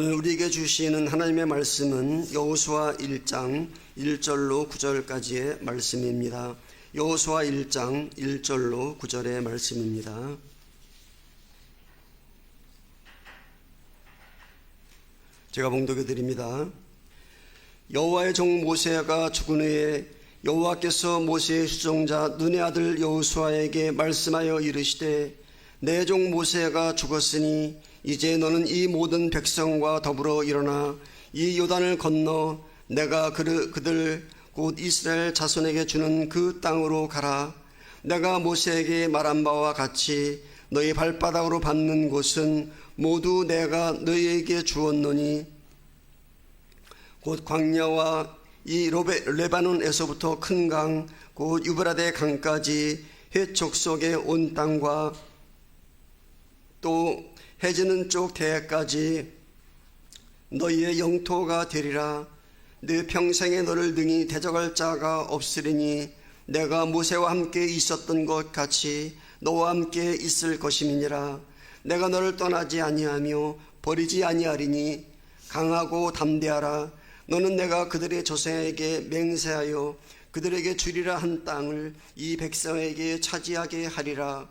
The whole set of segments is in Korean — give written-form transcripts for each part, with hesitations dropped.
우리에게 주시는 하나님의 말씀은 여호수아 1장 1절로 9절까지의 말씀입니다. 여호수아 1장 1절로 9절의 말씀입니다. 제가 봉독해 드립니다. 여호와의 종 모세가 죽은 후에 여호와께서 모세의 수종자 눈의 아들 여호수아에게 말씀하여 이르시되 내 종 모세가 죽었으니 이제 너는 이 모든 백성과 더불어 일어나 이 요단을 건너 내가 그들 곧 이스라엘 자손에게 주는 그 땅으로 가라. 내가 모세에게 말한 바와 같이 너희 발바닥으로 밟는 곳은 모두 내가 너희에게 주었노니 곧 광야와 이 레바논에서부터 큰 강 곧 유브라데 강까지 헷 족속의 온 땅과 또 해지는 쪽 대해까지 너희의 영토가 되리라. 내 평생에 너를 능히 대적할 자가 없으리니 내가 모세와 함께 있었던 것 같이 너와 함께 있을 것임이니라. 내가 너를 떠나지 아니하며 버리지 아니하리니 강하고 담대하라. 너는 내가 그들의 조상에게 맹세하여 그들에게 주리라 한 땅을 이 백성에게 차지하게 하리라.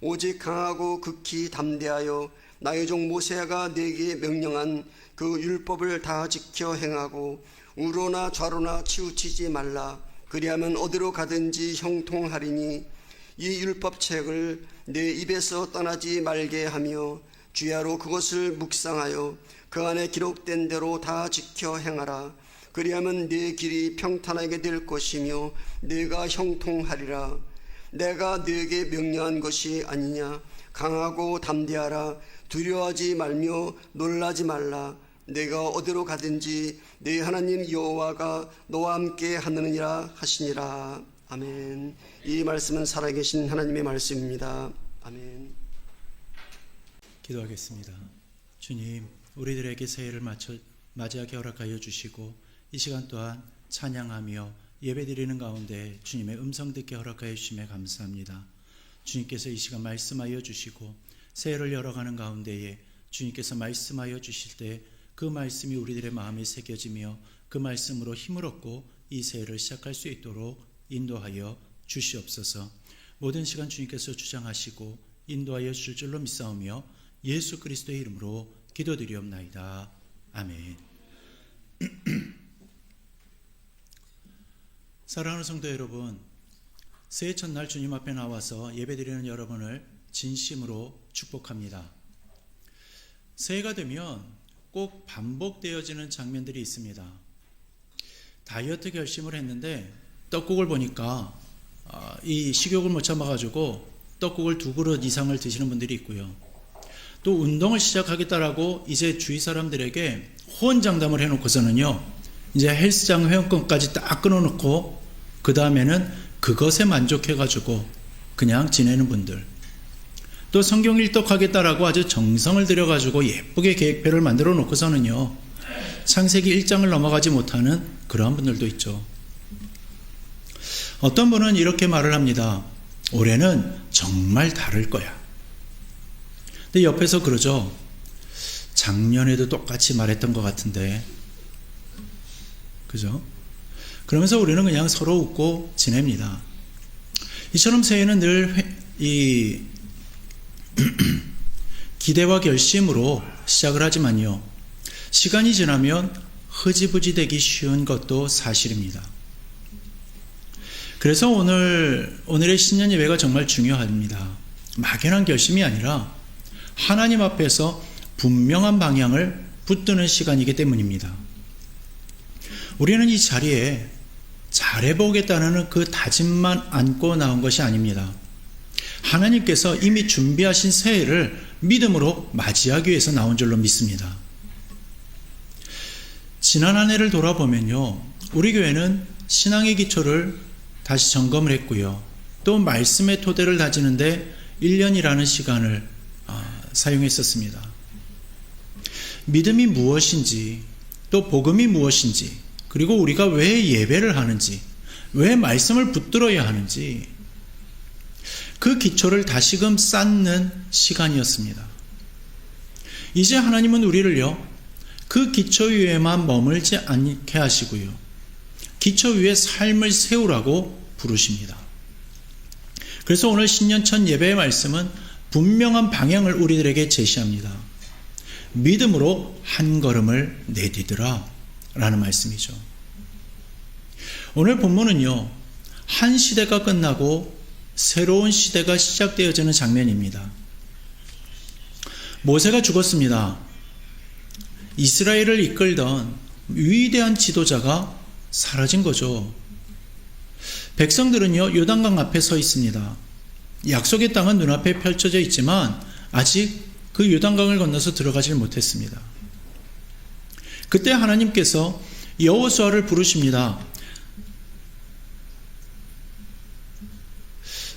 오직 강하고 극히 담대하여 나의 종 모세가 네게 명령한 그 율법을 다 지켜 행하고 우로나 좌로나 치우치지 말라. 그리하면 어디로 가든지 형통하리니 이 율법책을 내 입에서 떠나지 말게 하며 주야로 그것을 묵상하여 그 안에 기록된 대로 다 지켜 행하라. 그리하면 네 길이 평탄하게 될 것이며 네가 형통하리라. 내가 네게 명령한 것이 아니냐. 강하고 담대하라. 두려워하지 말며 놀라지 말라. 내가 어디로 가든지 네 하나님 여호와가 너와 함께 하느니라 하시니라. 아멘. 이 말씀은 살아계신 하나님의 말씀입니다. 아멘. 기도하겠습니다. 주님, 우리들에게 새해를 맞이하게 허락하여 주시고 이 시간 또한 찬양하며 예배드리는 가운데 주님의 음성 듣게 허락하여 주심에 감사합니다. 주님께서 이 시간 말씀하여 주시고 새해를 열어가는 가운데에 주님께서 말씀하여 주실 때 그 말씀이 우리들의 마음에 새겨지며 그 말씀으로 힘을 얻고 이 새해를 시작할 수 있도록 인도하여 주시옵소서. 모든 시간 주님께서 주장하시고 인도하여 주실 줄로 믿사오며 예수 그리스도의 이름으로 기도드리옵나이다. 아멘. 사랑하는 성도 여러분, 새해 첫날 주님 앞에 나와서 예배드리는 여러분을 진심으로 축복합니다. 새해가 되면 꼭 반복되어지는 장면들이 있습니다. 다이어트 결심을 했는데 떡국을 보니까 이 식욕을 못 참아가지고 떡국을 2그릇 이상을 드시는 분들이 있고요. 또 운동을 시작하겠다라고 이제 주위 사람들에게 호언장담을 해놓고서는요, 이제 헬스장 회원권까지 딱 끊어놓고 그 다음에는 그것에 만족해가지고 그냥 지내는 분들, 또 성경 일독하겠다라고 아주 정성을 들여가지고 예쁘게 계획표를 만들어 놓고서는요, 창세기 1장을 넘어가지 못하는 그러한 분들도 있죠. 어떤 분은 이렇게 말을 합니다. 올해는 정말 다를 거야. 근데 옆에서 그러죠. 작년에도 똑같이 말했던 것 같은데, 그죠? 그러면서 우리는 그냥 서로 웃고 지냅니다. 이처럼 새해는 늘 기대와 결심으로 시작을 하지만요, 시간이 지나면 흐지부지 되기 쉬운 것도 사실입니다. 그래서 오늘의 신년 예배가 정말 중요합니다. 막연한 결심이 아니라 하나님 앞에서 분명한 방향을 붙드는 시간이기 때문입니다. 우리는 이 자리에 잘해보겠다는 그 다짐만 안고 나온 것이 아닙니다. 하나님께서 이미 준비하신 새해를 믿음으로 맞이하기 위해서 나온 줄로 믿습니다. 지난 한 해를 돌아보면요, 우리 교회는 신앙의 기초를 다시 점검을 했고요, 또 말씀의 토대를 다지는데 1년이라는 시간을 사용했었습니다. 믿음이 무엇인지, 또 복음이 무엇인지, 그리고 우리가 왜 예배를 하는지, 왜 말씀을 붙들어야 하는지, 그 기초를 다시금 쌓는 시간이었습니다. 이제 하나님은 우리를요, 그 기초 위에만 머물지 않게 하시고요. 기초 위에 삶을 세우라고 부르십니다. 그래서 오늘 신년첫 예배의 말씀은 분명한 방향을 우리들에게 제시합니다. 믿음으로 한 걸음을 내디드라 라는 말씀이죠. 오늘 본문은요, 한 시대가 끝나고 새로운 시대가 시작되어지는 장면입니다. 모세가 죽었습니다. 이스라엘을 이끌던 위대한 지도자가 사라진 거죠. 백성들은요, 요단강 앞에 서 있습니다. 약속의 땅은 눈앞에 펼쳐져 있지만 아직 그 요단강을 건너서 들어가질 못했습니다. 그때 하나님께서 여호수아를 부르십니다.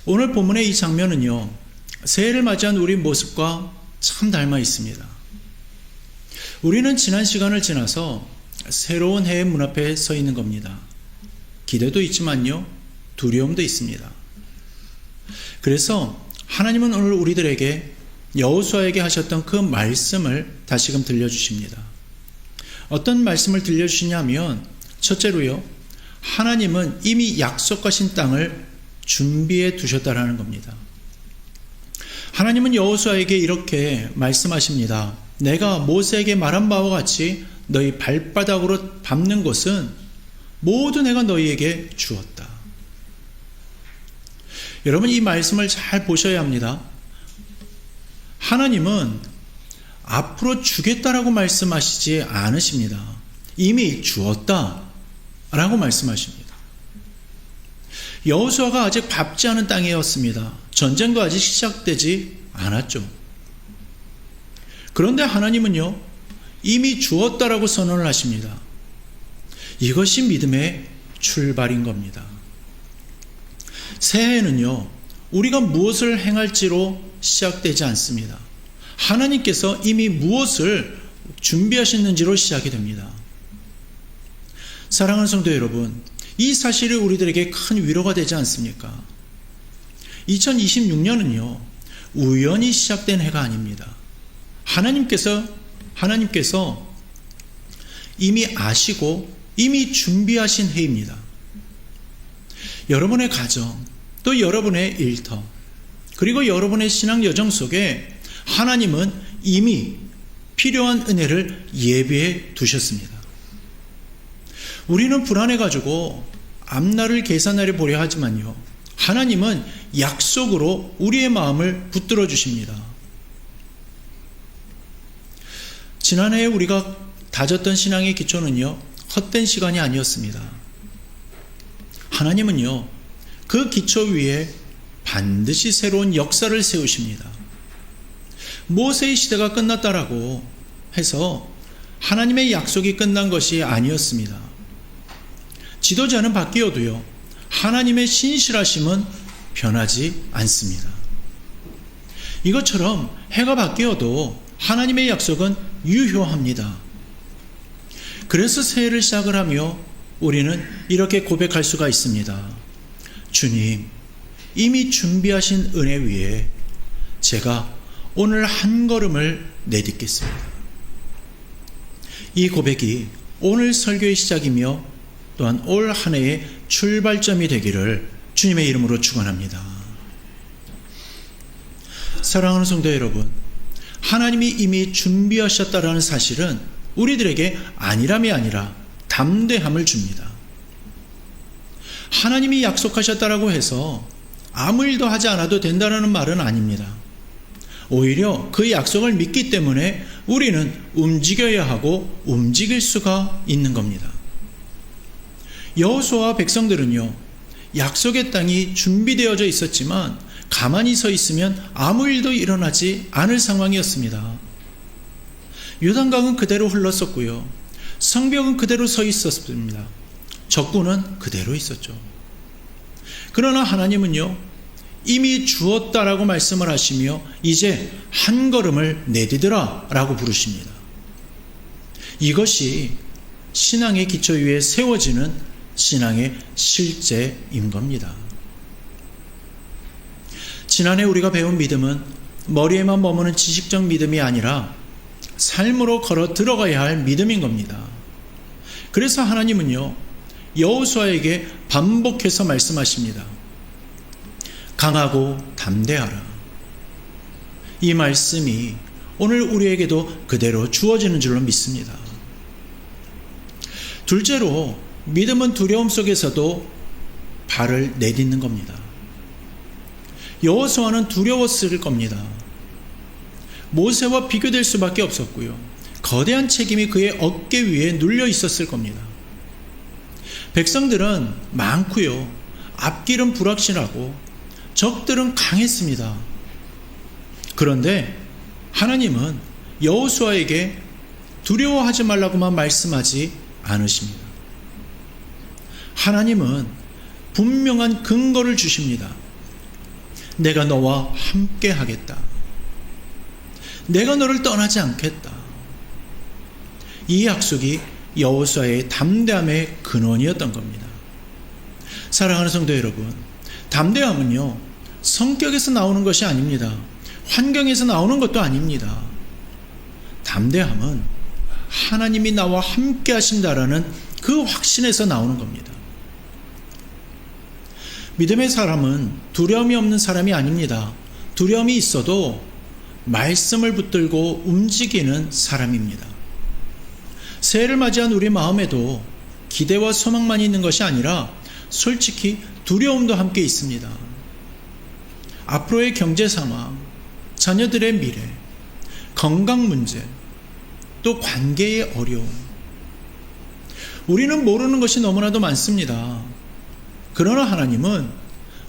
오늘 본문의 이 장면은요, 새해를 맞이한 우리 모습과 참 닮아 있습니다. 우리는 지난 시간을 지나서 새로운 해의 문 앞에 서 있는 겁니다. 기대도 있지만요, 두려움도 있습니다. 그래서 하나님은 오늘 우리들에게 여호수아에게 하셨던 그 말씀을 다시금 들려주십니다. 어떤 말씀을 들려주시냐면, 첫째로요, 하나님은 이미 약속하신 땅을 준비해 두셨다라는 겁니다. 하나님은 여호수아에게 이렇게 말씀하십니다. 내가 모세에게 말한 바와 같이 너희 발바닥으로 밟는 곳은 모두 내가 너희에게 주었다. 여러분, 이 말씀을 잘 보셔야 합니다. 하나님은 앞으로 주겠다라고 말씀하시지 않으십니다. 이미 주었다라고 말씀하십니다. 여호수아가 아직 밟지 않은 땅이었습니다. 전쟁도 아직 시작되지 않았죠. 그런데 하나님은요, 이미 주었다라고 선언을 하십니다. 이것이 믿음의 출발인 겁니다. 새해는요, 우리가 무엇을 행할지로 시작되지 않습니다. 하나님께서 이미 무엇을 준비하셨는지로 시작이 됩니다. 사랑하는 성도 여러분, 이 사실이 우리들에게 큰 위로가 되지 않습니까? 2026년은요, 우연히 시작된 해가 아닙니다. 하나님께서 이미 아시고 이미 준비하신 해입니다. 여러분의 가정, 또 여러분의 일터, 그리고 여러분의 신앙 여정 속에 하나님은 이미 필요한 은혜를 예비해 두셨습니다. 우리는 불안해가지고 앞날을 계산하려 보려 하지만요, 하나님은 약속으로 우리의 마음을 붙들어 주십니다. 지난해에 우리가 다졌던 신앙의 기초는요, 헛된 시간이 아니었습니다. 하나님은요, 그 기초 위에 반드시 새로운 역사를 세우십니다. 모세의 시대가 끝났다라고 해서 하나님의 약속이 끝난 것이 아니었습니다. 지도자는 바뀌어도요, 하나님의 신실하심은 변하지 않습니다. 이것처럼 해가 바뀌어도 하나님의 약속은 유효합니다. 그래서 새해를 시작을 하며 우리는 이렇게 고백할 수가 있습니다. 주님, 이미 준비하신 은혜 위에 제가 오늘 한 걸음을 내딛겠습니다. 이 고백이 오늘 설교의 시작이며 또한 올 한 해의 출발점이 되기를 주님의 이름으로 축원합니다. 사랑하는 성도 여러분, 하나님이 이미 준비하셨다라는 사실은 우리들에게 안일함이 아니라 담대함을 줍니다. 하나님이 약속하셨다라고 해서 아무 일도 하지 않아도 된다는 말은 아닙니다. 오히려 그 약속을 믿기 때문에 우리는 움직여야 하고 움직일 수가 있는 겁니다. 여호수아와 백성들은요, 약속의 땅이 준비되어져 있었지만 가만히 서 있으면 아무 일도 일어나지 않을 상황이었습니다. 요단강은 그대로 흘렀었고요, 성벽은 그대로 서 있었습니다. 적군은 그대로 있었죠. 그러나 하나님은요, 이미 주었다라고 말씀을 하시며 이제 한 걸음을 내디드라 라고 부르십니다. 이것이 신앙의 기초 위에 세워지는 신앙의 실제인 겁니다. 지난해 우리가 배운 믿음은 머리에만 머무는 지식적 믿음이 아니라 삶으로 걸어 들어가야 할 믿음인 겁니다. 그래서 하나님은요, 여호수아에게 반복해서 말씀하십니다. 강하고 담대하라. 이 말씀이 오늘 우리에게도 그대로 주어지는 줄로 믿습니다. 둘째로, 믿음은 두려움 속에서도 발을 내딛는 겁니다. 여호수아는 두려웠을 겁니다. 모세와 비교될 수밖에 없었고요. 거대한 책임이 그의 어깨 위에 눌려 있었을 겁니다. 백성들은 많고요. 앞길은 불확실하고 적들은 강했습니다. 그런데 하나님은 여호수아에게 두려워하지 말라고만 말씀하지 않으십니다. 하나님은 분명한 근거를 주십니다. 내가 너와 함께 하겠다. 내가 너를 떠나지 않겠다. 이 약속이 여호수아의 담대함의 근원이었던 겁니다. 사랑하는 성도 여러분, 담대함은요, 성격에서 나오는 것이 아닙니다. 환경에서 나오는 것도 아닙니다. 담대함은 하나님이 나와 함께 하신다라는 그 확신에서 나오는 겁니다. 믿음의 사람은 두려움이 없는 사람이 아닙니다. 두려움이 있어도 말씀을 붙들고 움직이는 사람입니다. 새해를 맞이한 우리 마음에도 기대와 소망만 있는 것이 아니라 솔직히 두려움도 함께 있습니다. 앞으로의 경제 상황, 자녀들의 미래, 건강 문제, 또 관계의 어려움. 우리는 모르는 것이 너무나도 많습니다. 그러나 하나님은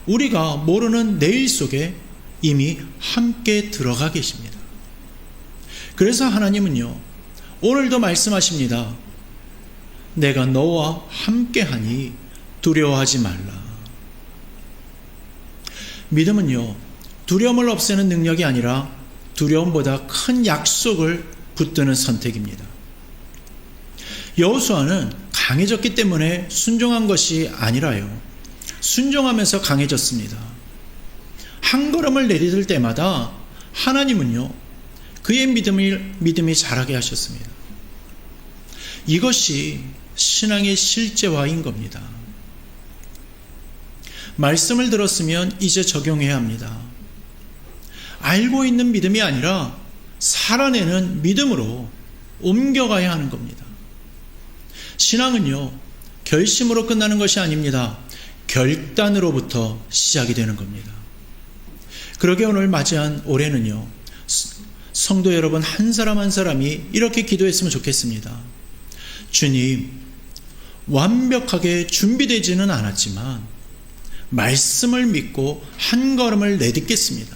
우리가 모르는 내일 속에 이미 함께 들어가 계십니다. 그래서 하나님은요, 오늘도 말씀하십니다. 내가 너와 함께하니 두려워하지 말라. 믿음은요, 두려움을 없애는 능력이 아니라 두려움보다 큰 약속을 붙드는 선택입니다. 여호수아는 강해졌기 때문에 순종한 것이 아니라요, 순종하면서 강해졌습니다. 한 걸음을 내딛을 때마다 하나님은요, 그의 믿음이 자라게 하셨습니다. 이것이 신앙의 실제화인 겁니다. 말씀을 들었으면 이제 적용해야 합니다. 알고 있는 믿음이 아니라 살아내는 믿음으로 옮겨가야 하는 겁니다. 신앙은요, 결심으로 끝나는 것이 아닙니다. 결단으로부터 시작이 되는 겁니다. 그러게 오늘 맞이한 올해는요, 성도 여러분 한 사람 한 사람이 이렇게 기도했으면 좋겠습니다. 주님, 완벽하게 준비되지는 않았지만 말씀을 믿고 한 걸음을 내딛겠습니다.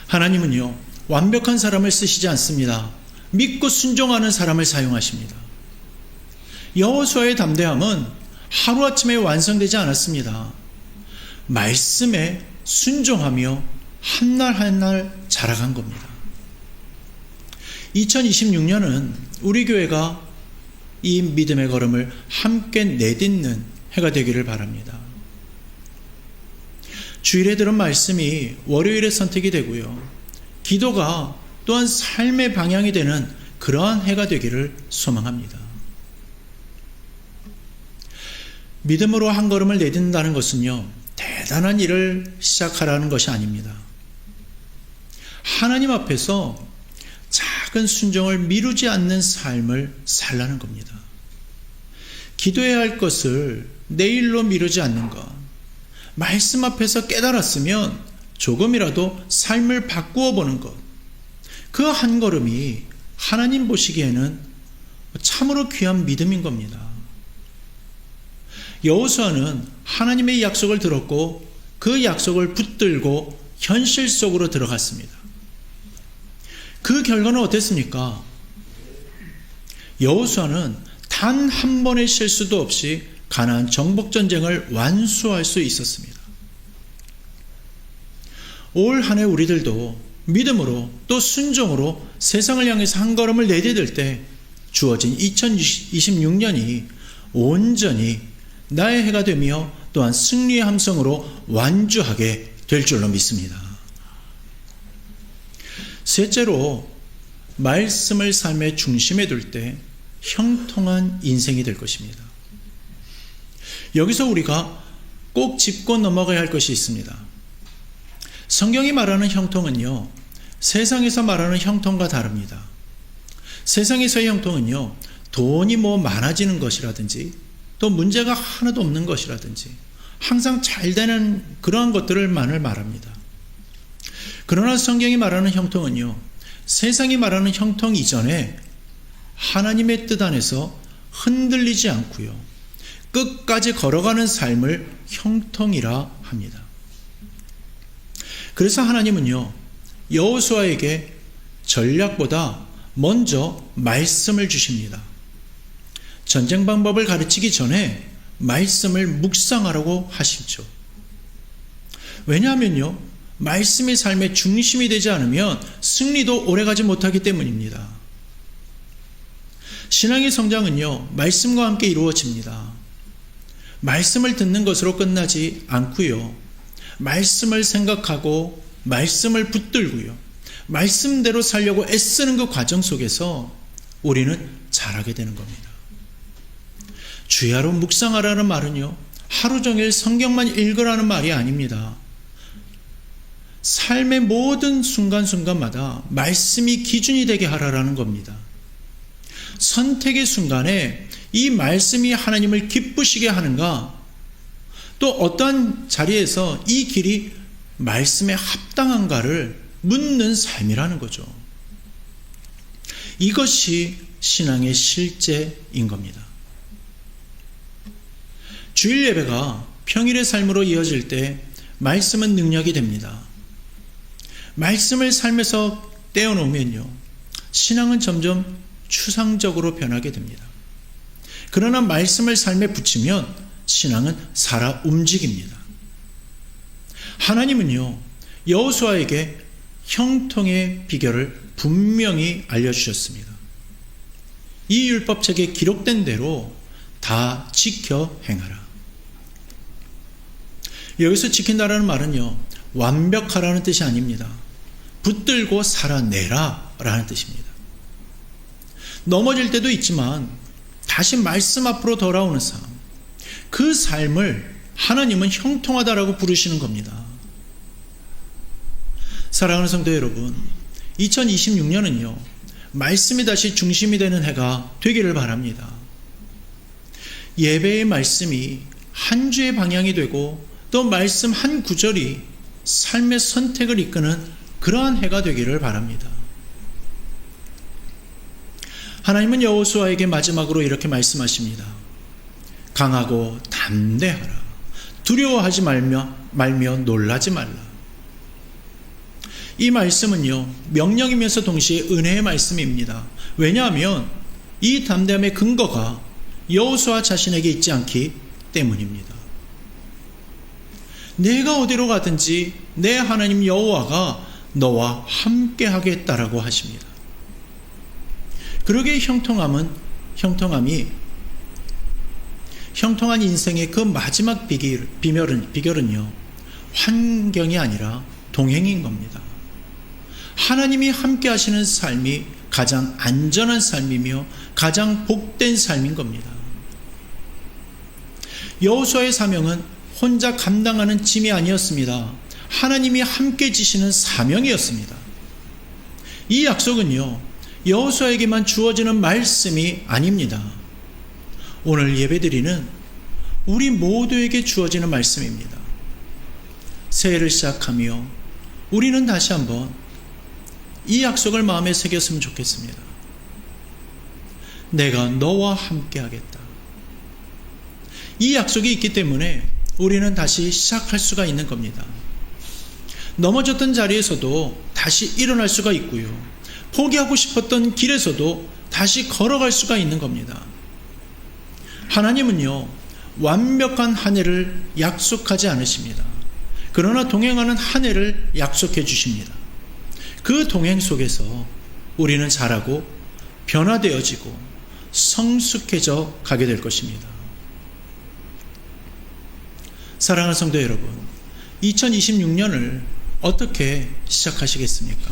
하나님은요, 완벽한 사람을 쓰시지 않습니다. 믿고 순종하는 사람을 사용하십니다. 여호수아의 담대함은 하루아침에 완성되지 않았습니다. 말씀에 순종하며 한날 한날 자라간 겁니다. 2026년은 우리 교회가 이 믿음의 걸음을 함께 내딛는 해가 되기를 바랍니다. 주일에 들은 말씀이 월요일에 선택이 되고요, 기도가 또한 삶의 방향이 되는 그러한 해가 되기를 소망합니다. 믿음으로 한 걸음을 내딛는다는 것은요, 대단한 일을 시작하라는 것이 아닙니다. 하나님 앞에서 작은 순종을 미루지 않는 삶을 살라는 겁니다. 기도해야 할 것을 내일로 미루지 않는 것, 말씀 앞에서 깨달았으면 조금이라도 삶을 바꾸어 보는 것, 그 한 걸음이 하나님 보시기에는 참으로 귀한 믿음인 겁니다. 여호수아는 하나님의 약속을 들었고 그 약속을 붙들고 현실 속으로 들어갔습니다. 그 결과는 어땠습니까? 여호수아는 단 한 번의 실수도 없이 가나안 정복 전쟁을 완수할 수 있었습니다. 올 한 해 우리들도 믿음으로 또 순종으로 세상을 향해서 한 걸음을 내디딜 때 주어진 2026년이 온전히 나의 해가 되며 또한 승리의 함성으로 완주하게 될 줄로 믿습니다. 셋째로, 말씀을 삶의 중심에 둘 때 형통한 인생이 될 것입니다. 여기서 우리가 꼭 짚고 넘어가야 할 것이 있습니다. 성경이 말하는 형통은요, 세상에서 말하는 형통과 다릅니다. 세상에서의 형통은요, 돈이 많아지는 것이라든지 또 문제가 하나도 없는 것이라든지 항상 잘 되는 그러한 것들을만을 말합니다. 그러나 성경이 말하는 형통은요, 세상이 말하는 형통 이전에 하나님의 뜻 안에서 흔들리지 않고요, 끝까지 걸어가는 삶을 형통이라 합니다. 그래서 하나님은요, 여호수아에게 전략보다 먼저 말씀을 주십니다. 전쟁 방법을 가르치기 전에 말씀을 묵상하라고 하시죠. 왜냐하면요, 말씀이 삶의 중심이 되지 않으면 승리도 오래가지 못하기 때문입니다. 신앙의 성장은요, 말씀과 함께 이루어집니다. 말씀을 듣는 것으로 끝나지 않고요, 말씀을 생각하고 말씀을 붙들고요, 말씀대로 살려고 애쓰는 그 과정 속에서 우리는 자라게 되는 겁니다. 주야로 묵상하라는 말은요, 하루 종일 성경만 읽으라는 말이 아닙니다. 삶의 모든 순간순간마다 말씀이 기준이 되게 하라라는 겁니다. 선택의 순간에 이 말씀이 하나님을 기쁘시게 하는가, 또 어떠한 자리에서 이 길이 말씀에 합당한가를 묻는 삶이라는 거죠. 이것이 신앙의 실제인 겁니다. 주일 예배가 평일의 삶으로 이어질 때 말씀은 능력이 됩니다. 말씀을 삶에서 떼어놓으면요, 신앙은 점점 추상적으로 변하게 됩니다. 그러나 말씀을 삶에 붙이면 신앙은 살아 움직입니다. 하나님은요, 여호수아에게 형통의 비결을 분명히 알려주셨습니다. 이 율법책에 기록된 대로 다 지켜 행하라. 여기서 지킨다라는 말은요, 완벽하라는 뜻이 아닙니다. 붙들고 살아내라 라는 뜻입니다. 넘어질 때도 있지만 다시 말씀 앞으로 돌아오는 삶, 그 삶을 하나님은 형통하다라고 부르시는 겁니다. 사랑하는 성도 여러분, 2026년은요, 말씀이 다시 중심이 되는 해가 되기를 바랍니다. 예배의 말씀이 한 주의 방향이 되고 또 말씀 한 구절이 삶의 선택을 이끄는 그러한 해가 되기를 바랍니다. 하나님은 여호수아에게 마지막으로 이렇게 말씀하십니다. 강하고 담대하라. 두려워하지 말며 놀라지 말라. 이 말씀은요, 명령이면서 동시에 은혜의 말씀입니다. 왜냐하면 이 담대함의 근거가 여호수아 자신에게 있지 않기 때문입니다. 내가 어디로 가든지 내 하나님 여호와가 너와 함께 하겠다라고 하십니다. 그러기에 형통한 인생의 그 마지막 비결은요, 환경이 아니라 동행인 겁니다. 하나님이 함께 하시는 삶이 가장 안전한 삶이며 가장 복된 삶인 겁니다. 여호수아의 사명은 혼자 감당하는 짐이 아니었습니다. 하나님이 함께 지시는 사명이었습니다. 이 약속은요, 여호수아에게만 주어지는 말씀이 아닙니다. 오늘 예배드리는 우리 모두에게 주어지는 말씀입니다. 새해를 시작하며 우리는 다시 한번 이 약속을 마음에 새겼으면 좋겠습니다. 내가 너와 함께 하겠다. 이 약속이 있기 때문에 우리는 다시 시작할 수가 있는 겁니다. 넘어졌던 자리에서도 다시 일어날 수가 있고요, 포기하고 싶었던 길에서도 다시 걸어갈 수가 있는 겁니다. 하나님은요, 완벽한 한 해를 약속하지 않으십니다. 그러나 동행하는 한 해를 약속해 주십니다. 그 동행 속에서 우리는 자라고 변화되어지고 성숙해져 가게 될 것입니다. 사랑하는 성도 여러분, 2026년을 어떻게 시작하시겠습니까?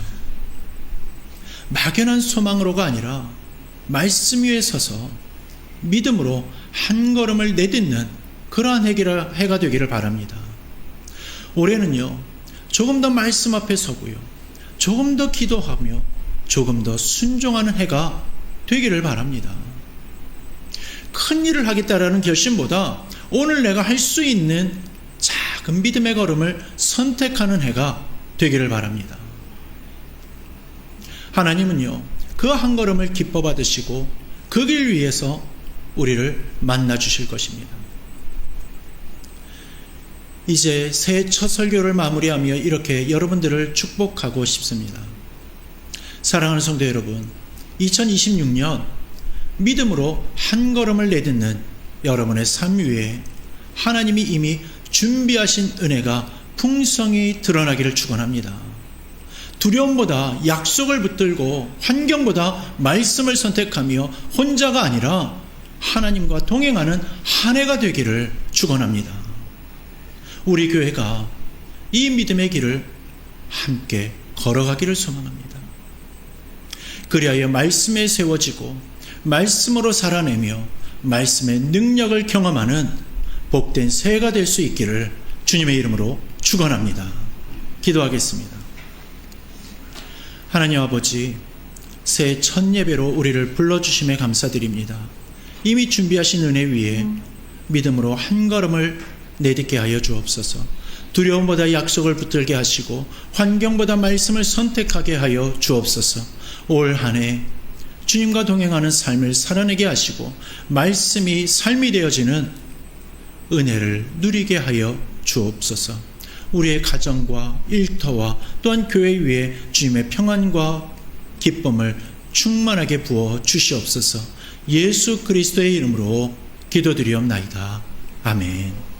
막연한 소망으로가 아니라 말씀 위에 서서 믿음으로 한 걸음을 내딛는 그러한 해가 되기를 바랍니다. 올해는요, 조금 더 말씀 앞에 서고요, 조금 더 기도하며 조금 더 순종하는 해가 되기를 바랍니다. 큰 일을 하겠다라는 결심보다 오늘 내가 할 수 있는 작은 믿음의 걸음을 선택하는 해가 되기를 바랍니다. 하나님은요, 그 한 걸음을 기뻐 받으시고 그 길 위에서 우리를 만나 주실 것입니다. 이제 새해 첫 설교를 마무리하며 이렇게 여러분들을 축복하고 싶습니다. 사랑하는 성도 여러분, 2026년 믿음으로 한 걸음을 내딛는 여러분의 삶 위에 하나님이 이미 준비하신 은혜가 풍성히 드러나기를 축원합니다. 두려움보다 약속을 붙들고 환경보다 말씀을 선택하며 혼자가 아니라 하나님과 동행하는 한 해가 되기를 축원합니다. 우리 교회가 이 믿음의 길을 함께 걸어가기를 소망합니다. 그리하여 말씀에 세워지고 말씀으로 살아내며 말씀의 능력을 경험하는 복된 새해가 될 수 있기를 주님의 이름으로 축원합니다. 기도하겠습니다. 하나님 아버지, 새해 첫 예배로 우리를 불러주심에 감사드립니다. 이미 준비하신 은혜 위에 믿음으로 한 걸음을 내딛게 하여 주옵소서. 두려움보다 약속을 붙들게 하시고 환경보다 말씀을 선택하게 하여 주옵소서. 올 한 해 주님과 동행하는 삶을 살아내게 하시고 말씀이 삶이 되어지는 은혜를 누리게 하여 주옵소서. 우리의 가정과 일터와 또한 교회 위에 주님의 평안과 기쁨을 충만하게 부어 주시옵소서. 예수 그리스도의 이름으로 기도드리옵나이다. 아멘.